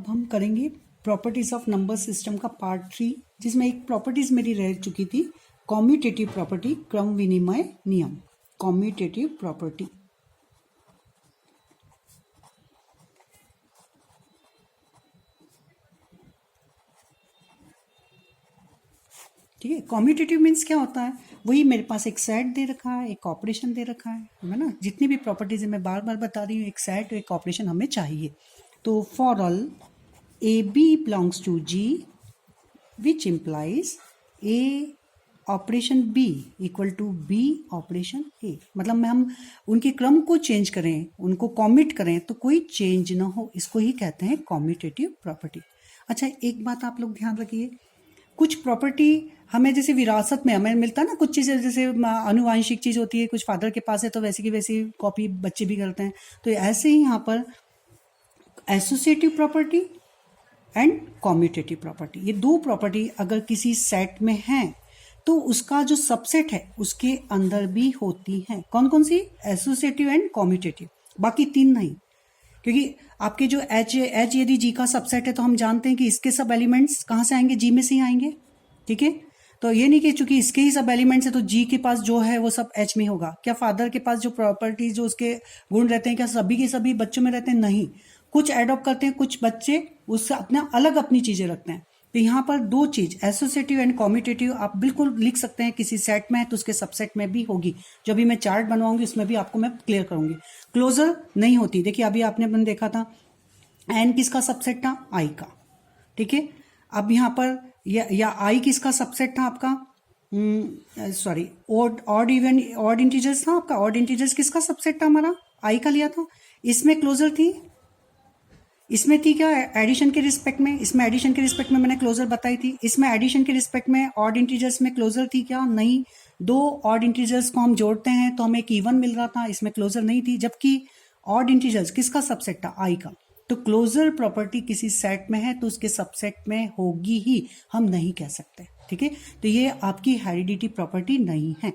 अब हम करेंगे प्रॉपर्टीज ऑफ नंबर सिस्टम का पार्ट 3, जिसमें एक प्रॉपर्टीज मेरी रह चुकी थी, कॉम्यूटेटिव प्रॉपर्टी, क्रम विनिमय नियम, कॉम्यूटेटिव प्रॉपर्टी। ठीक है, कॉम्यूटेटिव मीन्स क्या होता है, वही मेरे पास एक सेट दे रखा है, एक ऑपरेशन दे रखा है ना। जितनी भी प्रॉपर्टीज मैं बार बार बता रही हूँ, एक सेट एक ऑपरेशन हमें चाहिए। तो for all a b belongs to G which implies a operation b equal to b operation a. मतलब में हम उनके क्रम को चेंज करें, उनको कॉम्यूट करें तो कोई चेंज ना हो, इसको ही कहते हैं कॉम्यूटेटिव प्रॉपर्टी। अच्छा, एक बात आप लोग ध्यान रखिए, कुछ प्रॉपर्टी हमें जैसे विरासत में हमें मिलता है ना, कुछ चीज़ें जैसे अनुवांशिक चीज़ होती है, कुछ फादर के पास है तो वैसी की वैसी कॉपी बच्चे भी करते हैं। तो ऐसे ही यहाँ पर associative property and commutative property, ये दो प्रॉपर्टी अगर किसी सेट में है तो उसका जो सबसेट है उसके अंदर भी होती है। कौन कौन सी? एसोसिएटिव एंड कॉम्यूटेटिव, बाकी तीन नहीं। क्योंकि आपके जो एच यदि जी का सबसेट है तो हम जानते हैं कि इसके सब एलिमेंट्स कहाँ से आएंगे? जी में से ही आएंगे। ठीक है, तो ये नहीं कि चूंकि इसके ही सब एलिमेंट्स है तो जी के पास जो है वो सब एच में होगा। क्या फादर के पास जो प्रॉपर्टी जो उसके गुण रहते हैं क्या सभी के सभी बच्चों में रहते हैं? नहीं, कुछ एडॉप्ट करते हैं, कुछ बच्चे उससे अपना अलग अपनी चीजें रखते हैं। तो यहाँ पर दो चीज एसोसिएटिव एंड कॉम्यूटेटिव आप बिल्कुल लिख सकते हैं, किसी सेट में है तो उसके सबसेट में भी होगी। जो भी मैं चार्ट बनवाऊंगी उसमें भी आपको मैं क्लियर करूंगी। क्लोजर नहीं होती। देखिए अभी आपने अपन देखा था एन किसका सबसेट था? आई का। ठीक है, अब यहाँ पर या आई किसका सबसेट था आपका? Sorry, odd even odd integers था आपका। ऑड इंटीजर्स किसका सबसेट था? हमारा आई का लिया था। इसमें क्लोजर थी, इसमें थी क्या? एडिशन के रिस्पेक्ट में। इसमें एडिशन के रिस्पेक्ट में मैंने क्लोजर बताई थी। इसमें एडिशन के रिस्पेक्ट में ऑड इंटीजर्स में क्लोजर थी क्या? नहीं। दो ऑड इंटीजर्स को हम जोड़ते हैं तो हमें एक इवन मिल रहा था, इसमें क्लोजर नहीं थी। जबकि ऑड इंटीजर्स किसका सबसेट था? आई का। तो क्लोजर प्रॉपर्टी किसी सेट में है तो उसके सबसेट में होगी ही, हम नहीं कह सकते। ठीक है, तो ये आपकी हेरिडिटी प्रॉपर्टी नहीं है।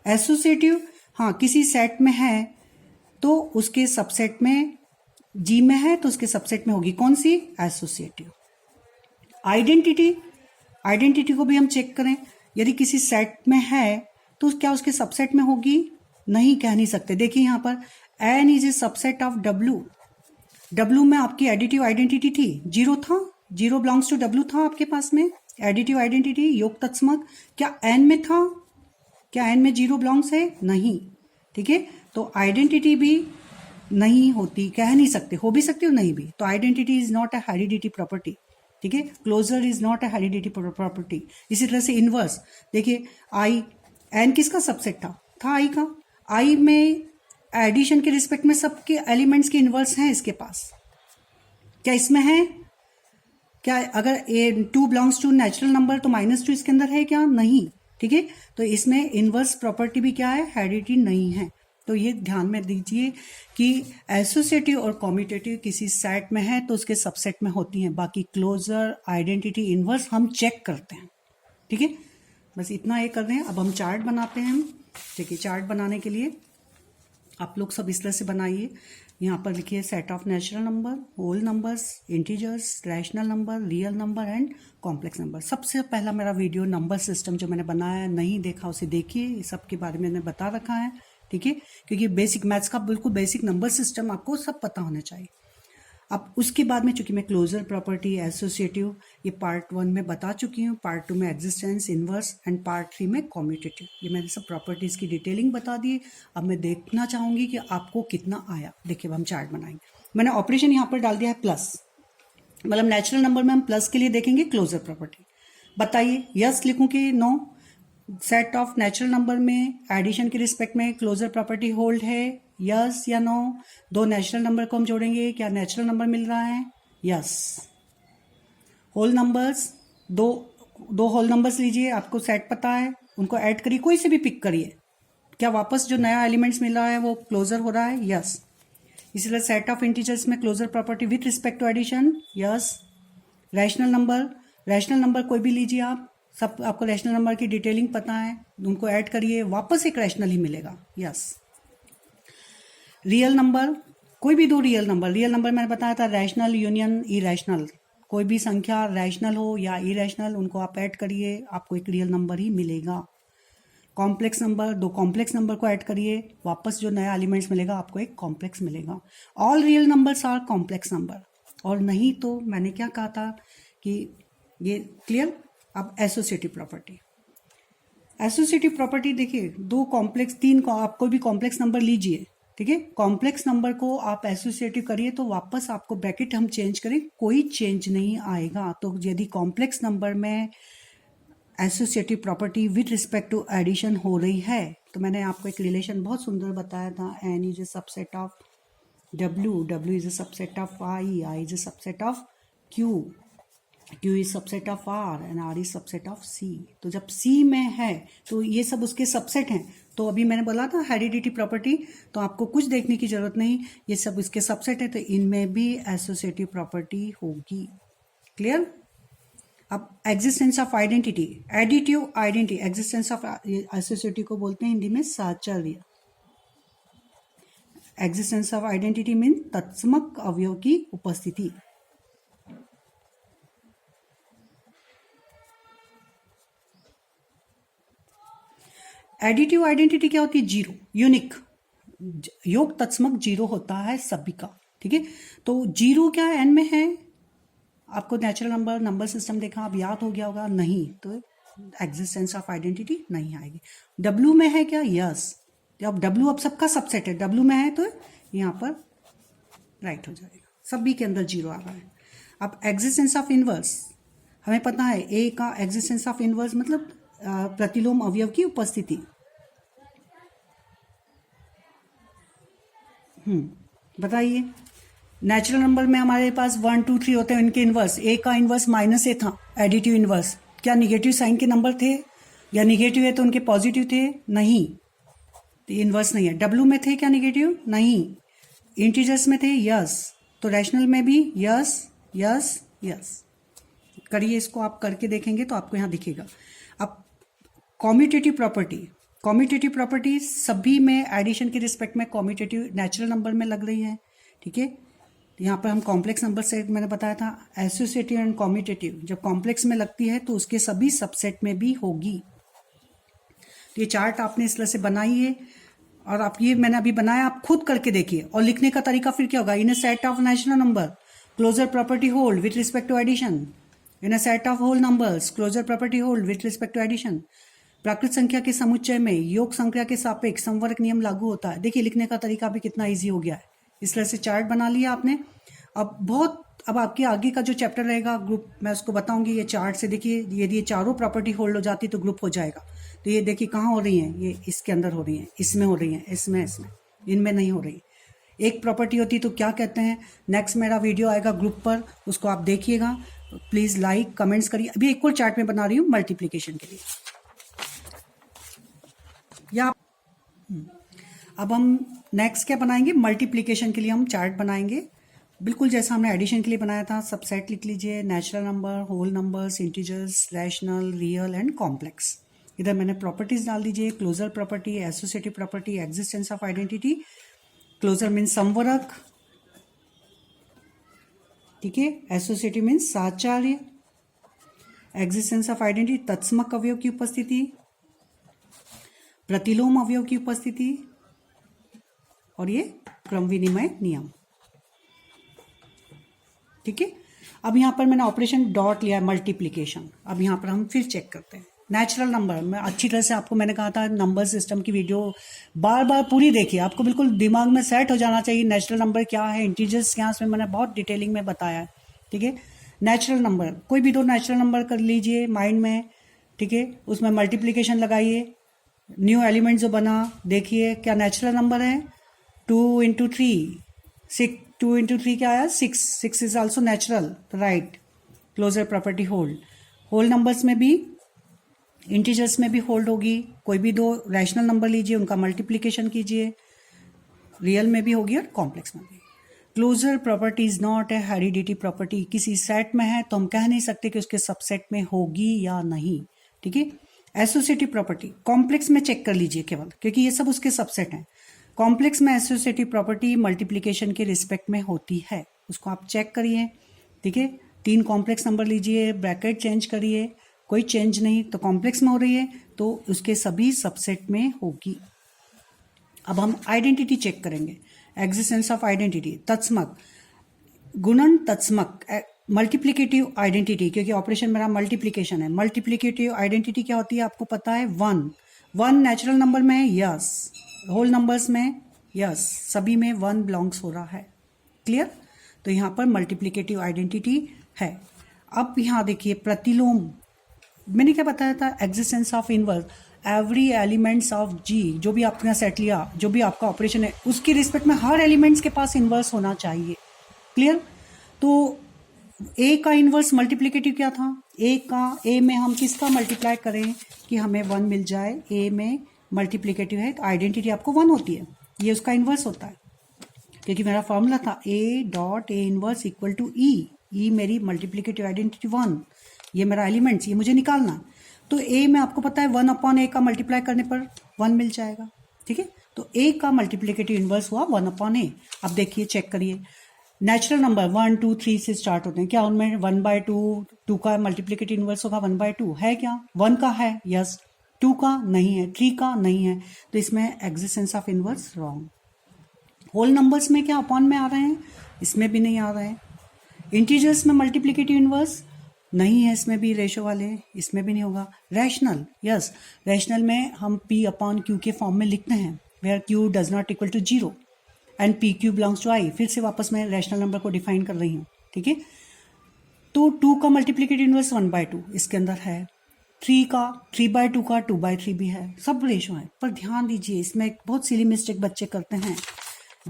एसोसिएटिव, हाँ, किसी सेट में है तो उसके सबसेट में जी में है तो उसके सबसेट में होगी। कौन सी? एसोसिएटिव। आइडेंटिटी, आइडेंटिटी को भी हम चेक करें, यदि किसी सेट में है तो क्या उसके सबसेट में होगी? नहीं, कह नहीं सकते। देखिए यहाँ पर N is a subset of W. W में आपकी एडिटिव आइडेंटिटी थी, जीरो था, जीरो बिलोंग्स टू डब्ल्यू था आपके पास में। एडिटिव आइडेंटिटी योग तत्समक क्या एन में था? क्या एन में जीरो बिलोंग्स है? नहीं। ठीक है, तो आइडेंटिटी भी नहीं होती, कह नहीं सकते, हो भी सकती हो नहीं भी। तो identity is not a heredity property. ठीक है, closure is not a heredity property. इसी तरह से इनवर्स, देखिए आई, एन किसका सबसेट था आई का। आई में एडिशन के रिस्पेक्ट में सबके एलिमेंट्स के इनवर्स हैं इसके पास। क्या इसमें है? क्या अगर ए 2 बिलोंग्स टू नेचुरल नंबर तो -2 इसके अंदर है क्या? नहीं। ठीक है, तो इसमें इनवर्स प्रॉपर्टी भी क्या है? हेरिडिटी नहीं है। तो ये ध्यान में दीजिए कि एसोसिएटिव और कॉम्यूटेटिव किसी सेट में है तो उसके सबसेट में होती हैं। बाकी क्लोजर, आइडेंटिटी, इनवर्स हम चेक करते हैं। ठीक है, बस इतना ये कर रहे हैं। अब हम चार्ट बनाते हैं। ठीक है, चार्ट बनाने के लिए आप लोग सब इस तरह से बनाइए। यहाँ पर लिखिए set of natural number, whole numbers, integers, rational number, real number and complex number. सबसे पहला मेरा वीडियो नंबर सिस्टम जो मैंने बनाया है, नहीं देखा उसे देखिए, ये सब के बारे में मैंने बता रखा है। ठीक है, क्योंकि बेसिक मैथ्स का बिल्कुल बेसिक नंबर सिस्टम आपको सब पता होना चाहिए। अब उसके बाद में चूंकि मैं क्लोजर प्रॉपर्टी, एसोसिएटिव, ये पार्ट 1 में बता चुकी हूँ, पार्ट 2 में एग्जिस्टेंस, इनवर्स एंड पार्ट 3 में कॉम्यूटेटिव, ये मैंने सब प्रॉपर्टीज की डिटेलिंग बता दी। अब मैं देखना चाहूंगी कि आपको कितना आया। देखिए, अब हम चार्ट बनाएंगे। मैंने ऑपरेशन यहाँ पर डाल दिया है प्लस, मतलब नेचुरल नंबर में हम प्लस के लिए देखेंगे क्लोजर प्रॉपर्टी। बताइए, यस लिखूं कि no? Set of natural number में एडिशन के रिस्पेक्ट में क्लोजर प्रॉपर्टी होल्ड है, यस या नो? दो नेचुरल नंबर को हम जोड़ेंगे, क्या नेचुरल नंबर मिल रहा है? यस। होल नंबर्स, दो होल नंबर्स लीजिए, आपको सेट पता है, उनको ऐड करिए, कोई से भी पिक करिए, क्या वापस जो नया एलिमेंट्स मिल रहा है वो क्लोजर हो रहा है? यस। इसी तरह सेट ऑफ इंटीजर्स में closure property with respect to addition, yes. Rational number कोई भी लीजिए आप, सब आपको रैशनल नंबर की डिटेलिंग पता है, उनको ऐड करिए, वापस एक रैशनल ही मिलेगा, यस। रियल नंबर, कोई भी दो रियल नंबर मैंने बताया था रैशनल यूनियन इरैशनल, कोई भी संख्या रैशनल हो या इरैशनल उनको आप ऐड करिए, आपको एक रियल नंबर ही मिलेगा। कॉम्प्लेक्स नंबर, दो कॉम्प्लेक्स नंबर को ऐड करिए, वापस जो नया एलिमेंट्स मिलेगा आपको एक कॉम्प्लेक्स मिलेगा। All real numbers are complex number, और नहीं तो मैंने क्या कहा था कि ये क्लियर। अब एसोसिएटिव प्रॉपर्टी, एसोसिएटिव प्रॉपर्टी देखिए, दो कॉम्प्लेक्स तीन आप कोई भी कॉम्प्लेक्स नंबर लीजिए, ठीक है, कॉम्प्लेक्स नंबर को आप एसोसिएटिव करिए तो वापस आपको ब्रैकेट हम चेंज करें कोई चेंज नहीं आएगा। तो यदि कॉम्प्लेक्स नंबर में associative property with respect to addition हो रही है तो मैंने आपको एक रिलेशन बहुत सुंदर बताया था, N is a subset of W, W is a subset of I, I is a subset of Q, Q is subset of R and R is subset of C. तो जब सी में है तो ये सब उसके सबसेट हैं। तो अभी मैंने बोला था हेरिडिटी प्रॉपर्टी, तो आपको कुछ देखने की जरूरत नहीं, ये सब इसके सबसेट है तो इनमें भी एसोसिएटिव प्रॉपर्टी होगी। क्लियर। अब existence of identity, additive identity, existence of associative को बोलते हैं हिंदी में साहचर्य। एग्जिस्टेंस ऑफ आइडेंटिटी मीन तत्समक अवयव की उपस्थिति। एडिटिव आइडेंटिटी क्या होती है? जीरो, यूनिक, योग तत्समक जीरो होता है सभी का, ठीक है। तो जीरो क्या एन में है? आपको नेचुरल नंबर सिस्टम देखा, आप याद हो गया होगा, नहीं तो एग्जिस्टेंस ऑफ आइडेंटिटी नहीं आएगी। डब्ल्यू में है क्या? यस। अब डब्ल्यू अब सबका सबसेट है, डब्ल्यू में है तो यहाँ पर राइट हो जाएगा, सभी के अंदर जीरो आ रहा है। अब एग्जिस्टेंस ऑफ इनवर्स, हमें पता है ए का एग्जिस्टेंस ऑफ इनवर्स मतलब प्रतिलोम अवयव की उपस्थिति। बताइए, नेचुरल नंबर में हमारे पास 1 2 3 होते हैं, इनके इनवर्स, ए का इनवर्स माइनस ए था, एडिटिव इनवर्स। क्या निगेटिव साइन के नंबर थे या निगेटिव है तो उनके पॉजिटिव थे? नहीं, तो इनवर्स नहीं है। डब्ल्यू में थे क्या निगेटिव? नहीं। इंटीजर्स में थे? यस। तो रैशनल में भी यस यस यस। करिए, इसको आप करके देखेंगे तो आपको यहाँ दिखेगा। अब कॉम्यूटेटिव प्रॉपर्टी, कॉम्यूटेटिव प्रॉपर्टी सभी में एडिशन के रिस्पेक्ट में कॉम्यूटेटिव नेचुरल नंबर में लग रही है, ठीक है। यहाँ पर हम कॉम्प्लेक्स नंबर से मैंने बताया था एसोसिएटिव एंड कॉम्यूटेटिव, जब कॉम्प्लेक्स में लगती है तो उसके सभी सबसेट में भी होगी। तो ये चार्ट आपने इस तरह से बनाई है, और आप ये मैंने अभी बनाया, आप खुद करके देखिए। और लिखने का तरीका फिर क्या होगा? In a set of natural number closure property hold with respect to addition, in a set of whole numbers closure property hold with respect to addition. प्राकृत संख्या के समुच्चय में योग संख्या के सापेक्ष संवर्ग नियम लागू होता है। देखिए, लिखने का तरीका भी कितना इजी हो गया है। इस तरह से चार्ट बना लिया आपने। अब आपके आगे का जो चैप्टर रहेगा ग्रुप, मैं उसको बताऊंगी। ये चार्ट से देखिए, यदि ये चारों प्रॉपर्टी होल्ड हो जाती तो ग्रुप हो जाएगा। तो ये देखिए कहाँ हो रही हैं, ये इसके अंदर हो रही हैं, इसमें हो रही हैं, इसमें इनमें नहीं हो रही। एक प्रॉपर्टी होती तो क्या कहते हैं, नेक्स्ट मेरा वीडियो आएगा ग्रुप पर, उसको आप देखिएगा। प्लीज लाइक कमेंट्स करिए। अभी एक और चार्ट में बना रही हूँ मल्टीप्लीकेशन के लिए। या अब हम नेक्स्ट क्या बनाएंगे? मल्टीप्लीकेशन के लिए हम चार्ट बनाएंगे, बिल्कुल जैसा हमने एडिशन के लिए बनाया था। सबसेट लिख लीजिए, natural number, whole numbers, integers, rational, real and complex. इधर मैंने प्रॉपर्टीज डाल दीजिए, closure property, associative property, existence of identity. Closure means संवर्ग, ठीक है। एसोसिएटिव मीन्स साचार्य, एग्जिस्टेंस ऑफ आइडेंटिटी तत्समक अवयव की उपस्थिति, प्रतिलोम अवयव की उपस्थिति, और ये क्रम विनिमय नियम, ठीक है। अब यहाँ पर मैंने ऑपरेशन डॉट लिया है, मल्टीप्लीकेशन। अब यहाँ पर हम फिर चेक करते हैं नेचुरल नंबर में। अच्छी तरह से आपको मैंने कहा था नंबर सिस्टम की वीडियो बार बार पूरी देखिए, आपको बिल्कुल दिमाग में सेट हो जाना चाहिए नेचुरल नंबर क्या है, इंटीजर्स क्या है, उसमें मैंने बहुत डिटेलिंग में बताया है, ठीक है। नेचुरल नंबर, कोई भी दो नेचुरल नंबर कर लीजिए माइंड में, ठीक है। उसमें मल्टीप्लीकेशन लगाइए, न्यू एलिमेंट जो बना देखिए क्या नेचुरल नंबर है। 2 × 3 6, 2 × 3 क्या आया? 6, 6 is also natural, right. Closure property hold, whole numbers में भी, इंटीजर्स में भी होल्ड होगी। कोई भी दो रैशनल नंबर लीजिए, उनका मल्टीप्लीकेशन कीजिए, रियल में भी होगी और कॉम्प्लेक्स में भी। Closure property is not a heredity property. किसी सेट में है तो हम कह नहीं सकते कि उसके सबसेट में होगी या नहीं, ठीक है। एसोसिएटिव प्रॉपर्टी कॉम्प्लेक्स में चेक कर लीजिए केवल, क्योंकि ये सब उसके सबसेट हैं। कॉम्प्लेक्स में एसोसिएटिव प्रॉपर्टी मल्टीप्लिकेशन के रिस्पेक्ट में होती है, उसको आप चेक करिए। ठीक है, 3 कॉम्प्लेक्स नंबर लीजिए, ब्रैकेट चेंज करिए, कोई चेंज नहीं, तो कॉम्प्लेक्स में हो रही है तो उसके सभी सबसेट में होगी। अब हम आइडेंटिटी चेक करेंगे, एग्जिस्टेंस ऑफ आइडेंटिटी, तत्समक, गुणन तत्समक, मल्टीप्लिकेटिव आइडेंटिटी, क्योंकि ऑपरेशन मेरा मल्टीप्लिकेशन है। मल्टीप्लिकेटिव आइडेंटिटी क्या होती है आपको पता है, 1 नेचुरल नंबर में है, यस, होल नंबर्स में यस, सभी में 1 बिलोंग्स हो रहा है। क्लियर, तो यहाँ पर मल्टीप्लिकेटिव आइडेंटिटी है। अब यहाँ देखिए प्रतिलोम, मैंने क्या बताया था, existence of inverse, every elements of G, जो भी आपने सेट लिया, जो भी आपका ऑपरेशन है, उसकी रिस्पेक्ट में हर एलिमेंट्स के पास इनवर्स होना चाहिए। क्लियर, तो ए का इनवर्स मल्टीप्लिकेटिव क्या था, ए में हम किसका मल्टीप्लाई करें कि हमें 1 मिल जाए, ए में मल्टीप्लिकेटिव है तो आइडेंटिटी आपको 1 होती है, ये उसका इनवर्स होता है, क्योंकि मेरा फॉर्मूला था a dot a inverse equal to e मेरी मल्टीप्लिकेटिव आइडेंटिटी 1, ये मेरा एलिमेंट्स, ये मुझे निकालना है। तो ए में आपको पता है 1/a का मल्टीप्लाई करने पर 1 मिल जाएगा। ठीक है, तो ए का मल्टीप्लिकेटिव इनवर्स हुआ 1/a। अब देखिए चेक करिए, नेचुरल नंबर 1 2 3 से स्टार्ट होते हैं, क्या उनमें 1/2, 2 का मल्टीप्लिकेटिव इनवर्स होगा 1/2 है क्या, 1 का है, यस, 2 का नहीं है, 3 का नहीं है, तो इसमें existence of inverse wrong. Whole numbers में क्या अपॉन में आ रहे हैं, इसमें भी नहीं आ रहे हैं। इंटीजर्स में मल्टीप्लिकेटिव इनवर्स नहीं है, इसमें भी रेशो वाले, इसमें भी नहीं होगा। रैशनल, यस, रैशनल में हम P/Q के फॉर्म में लिखते हैं, where Q does not equal to 0 and PQ belongs to I। फिर से वापस मैं रैशनल नंबर को डिफाइन कर रही हूँ। ठीक है, तो 2 का मल्टीप्लिकेटिव इनवर्स 1/2 इसके अंदर है, 3 का 3/2 का 2/3 भी है, सब रेशो है। पर ध्यान दीजिए, इसमें एक बहुत सिली मिस्टेक बच्चे करते हैं,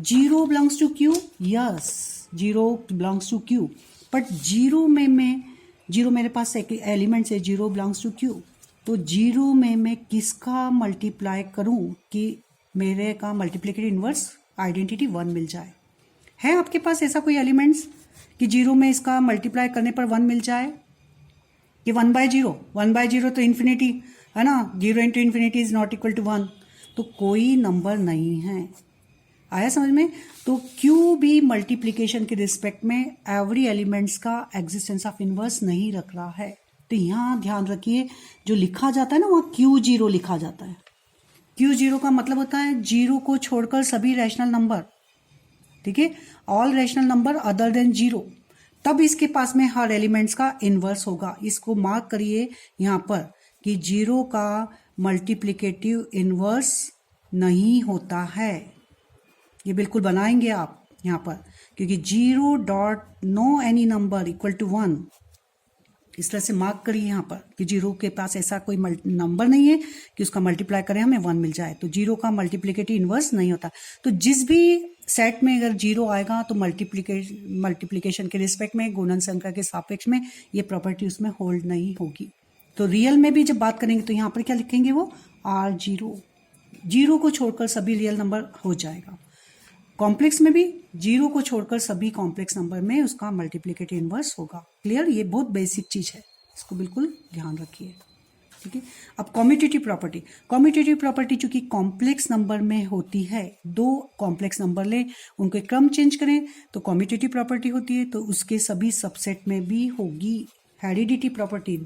0 belongs to Q, yes 0 belongs to Q, but 0 में 0 मेरे पास एक एलिमेंट है, 0 बिलोंग्स टू Q, तो 0 में मैं किसका मल्टीप्लाई करूं कि मेरे का मल्टीप्लिकेटिव इनवर्स आइडेंटिटी 1 मिल जाए। है आपके पास ऐसा कोई एलिमेंट्स कि 0 में इसका मल्टीप्लाई करने पर 1 मिल जाए, कि 1/0 तो इन्फिनिटी है ना, 0 into infinity is not equal to 1, तो कोई नंबर नहीं है। आया समझ में, तो Q भी मल्टीप्लिकेशन के रिस्पेक्ट में एवरी एलिमेंट्स का एग्जिस्टेंस ऑफ इनवर्स नहीं रख रहा है। तो यहाँ ध्यान रखिए, जो लिखा जाता है ना वहाँ Q0 लिखा जाता है। Q0 का मतलब होता है 0 को छोड़कर सभी रैशनल नंबर, ठीक है, all rational number other than 0, तब इसके पास में हर एलिमेंट्स का इनवर्स होगा। इसको मार्क करिए यहाँ पर कि 0 का मल्टीप्लिकेटिव इनवर्स नहीं होता है, ये बिल्कुल बनाएंगे आप यहाँ पर, क्योंकि 0 dot no any number equal to 1, इस तरह से मार्क करिए यहाँ पर कि 0 के पास ऐसा कोई नंबर नहीं है कि उसका मल्टीप्लाई करें हमें 1 मिल जाए, तो 0 का मल्टीप्लिकेटिव इनवर्स नहीं होता। तो जिस भी सेट में अगर 0 आएगा तो मल्टीप्लिकेशन के रिस्पेक्ट में, गुणन संख्या के सापेक्ष में ये प्रॉपर्टी उसमें होल्ड नहीं होगी। तो रियल में भी जब बात करेंगे तो यहाँ पर क्या लिखेंगे, वो R0, 0 को छोड़कर सभी रियल नंबर हो जाएगा। कॉम्प्लेक्स में भी 0 को छोड़कर सभी कॉम्प्लेक्स नंबर में उसका मल्टीप्लिकेटिव इनवर्स होगा। क्लियर, ये बहुत बेसिक चीज़ है, इसको बिल्कुल ध्यान रखिए। ठीक है, अब कॉम्यूटेटिव प्रॉपर्टी चूंकि कॉम्प्लेक्स नंबर में होती है, 2 कॉम्प्लेक्स नंबर लें, उनके क्रम चेंज करें तो कॉम्यूटेटिव प्रॉपर्टी होती है, तो उसके सभी सबसेट में भी होगी। हेरिडिटी प्रॉपर्टी,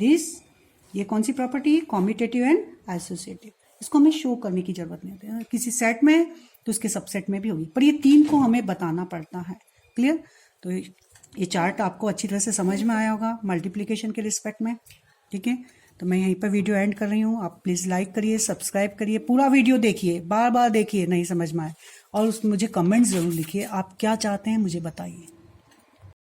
ये कौन सी प्रॉपर्टी है, कॉम्यूटेटिव एंड एसोसिएटिव। इसको हमें शो करने की जरूरत नहीं होती है, किसी सेट में तो उसके सबसेट में भी होगी, पर ये 3 को हमें बताना पड़ता है। क्लियर, तो ये चार्ट आपको अच्छी तरह से समझ में आया होगा मल्टीप्लिकेशन के रिस्पेक्ट में। ठीक है, तो मैं यहीं पर वीडियो एंड कर रही हूँ। आप प्लीज़ लाइक करिए, सब्सक्राइब करिए, पूरा वीडियो देखिए, बार बार देखिए, नहीं समझ में आए और मुझे कमेंट्स ज़रूर लिखिए, आप क्या चाहते हैं मुझे बताइए।